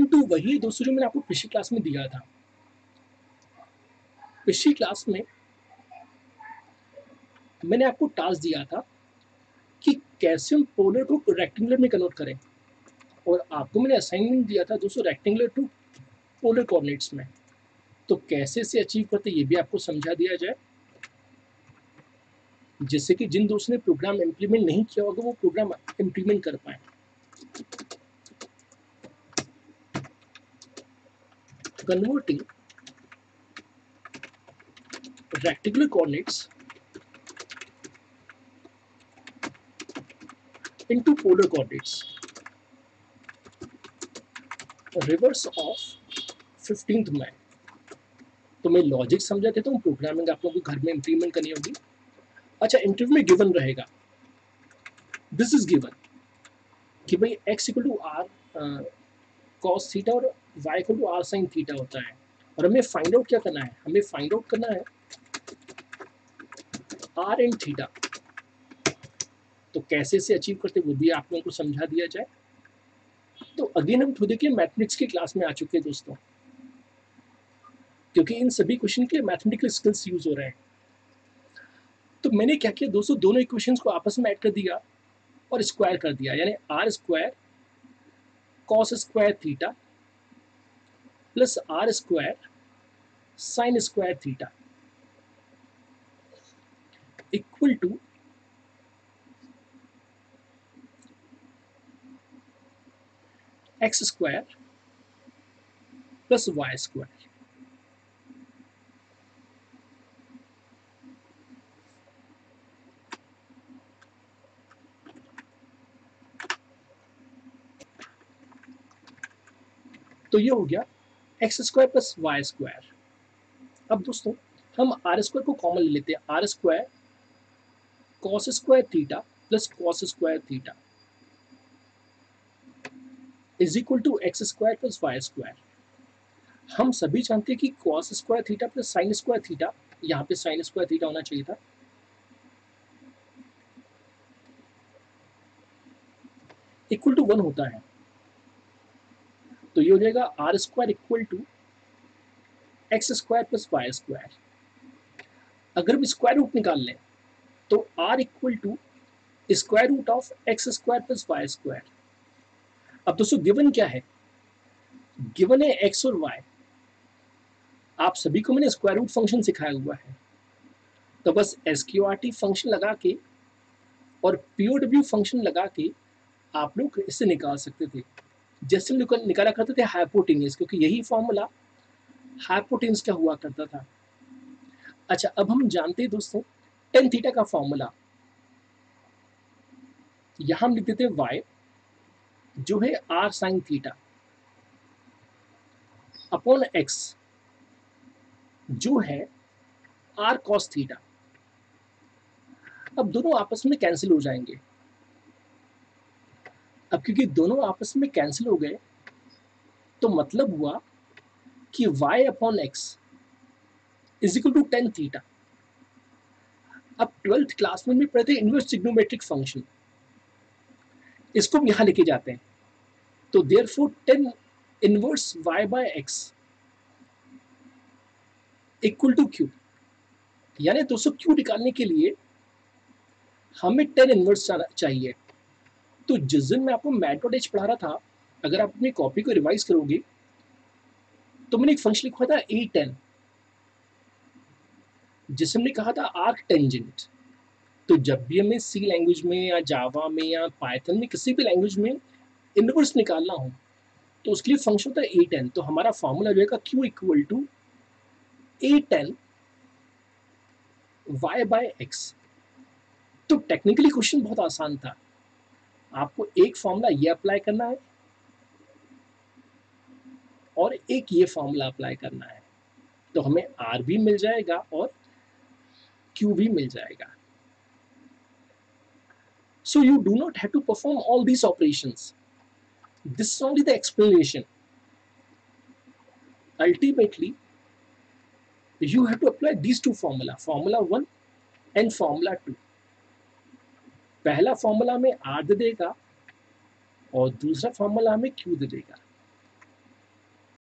टू वही है दोस्तों जो मैंने आपको पिछली क्लास में दिया था। पिछली क्लास में मैंने आपको टास्क दिया था कि कैसे हम पोलर को रेक्टेंगुलर में कन्वर्ट करें, और आपको मैंने असाइनमेंट दिया था दोस्तों रेक्टेंगुलर टू पोलर कोऑर्डिनेट्स में। तो कैसे से अचीव करते ये भी आपको समझा दिया जाए, जिससे कि जिन दोस्तों ने प्रोग्राम इम्प्लीमेंट नहीं किया होगा वो प्रोग्राम इम्प्लीमेंट कर पाए। Converting rectangular coordinates into polar coordinates, reverse of 15th man. तो मैं लॉजिक समझा देता हूँ, प्रोग्रामिंग आप लोगों को घर में इंप्लीमेंट करनी होगी। अच्छा, इंटरव्यू में गिवन रहेगा, दिस इज गिवन कि भाई x equal to r cos theta और y equal to r sine theta होता है, और हमें फाइंड आउट क्या करना है, हमें फाइंड आउट करना है r एंड थीटा। तो कैसे से अचीव करते वो भी आप लोगों को समझा दिया जाए। तो अगेन हम खुद के मैथमेटिक्स की क्लास में आ चुके हैं दोस्तों, क्योंकि इन सभी क्वेश्चन के मैथमेटिकल स्किल्स यूज हो रहे हैं। तो मैंने क्या किया दोस्तों, दोनों इक्वेशंस को आपस में ऐड कर दिया और स्क्वायर कर दिया, यानी r square cos square theta plus r square sine square theta equal to x square plus y square. तो ये हो गया x square plus y square. अब दोस्तों हम आर स्क्वायर को कॉमन ले लेते हैं, r square cos square theta plus cos square theta is equal to x square plus y square. हम सभी जानते हैं कि cos square theta plus sine square theta, यहाँ पे साइन स्क्वायर थीटा होना चाहिए था, इक्वल टू 1 होता है। तो ये हो जाएगा r square equal to x square plus y square. अगर हम स्क्वायर रूट निकाल लें तो r equal to square root of x square plus y square. अब दोस्तों गिवन क्या है, गिवन है एक्स और वाई। आप सभी को मैंने स्क्वायर रूट फंक्शन सिखाया हुआ है, तो बस एसक्यूआरटी फंक्शन लगा के और पीओडब्ल्यू फंक्शन लगा के आप लोग इससे निकाल सकते थे, जैसे हम निकाला करते थे हाइपोटेन्यूज, क्योंकि यही फॉर्मूला हाइपोटेन्यूज क्या हुआ करता था। अच्छा, अब हम जानते हैं दोस्तों टेन थीटा का फॉर्मूला। यहां हम लिख देते हैं y जो है r sine theta upon x जो है r cos थीटा। अब दोनों आपस में कैंसिल हो जाएंगे। अब क्योंकि दोनों आपस में कैंसिल हो गए तो मतलब हुआ कि y upon x is equal to tan theta. अब 12th क्लास में भी पढ़ते इनवर्स ट्रिग्नोमेट्रिक फंक्शन, इसको हम यहां लेके जाते हैं। तो therefore tan inverse y by x equal to q, यानी दोस्तों क्यू निकालने के लिए हमें टेन इनवर्स चाहिए। तो जिस दिन मैं आपको मैथड पढ़ा रहा था, अगर आप अपनी कॉपी को रिवाइज करोगे तो मैंने एक फंक्शन लिखा था ए टेन, जिसे हमने कहा था आर्क टेंजेंट। तो जब भी हमें सी लैंग्वेज में या जावा में या पाइथन में किसी भी लैंग्वेज में इनवर्स निकालना हो तो उसके लिए फंक्शन होता है ए टेन। तो हमारा फॉर्मूला जो है q equal to a tan y by x. तो टेक्निकली क्वेश्चन बहुत आसान था, आपको एक फॉर्मूला ये अप्लाई करना है और एक ये फॉर्मूला अप्लाई करना है, तो हमें आर भी मिल जाएगा और क्यू भी मिल जाएगा। So you do not have to perform all these operations. This is only the explanation. Ultimately, you have to apply these two formula, formula 1 and formula 2. पहला फॉर्मूला में आर दे देगा और दूसरा फॉर्मूला हमें क्यू दे देगा।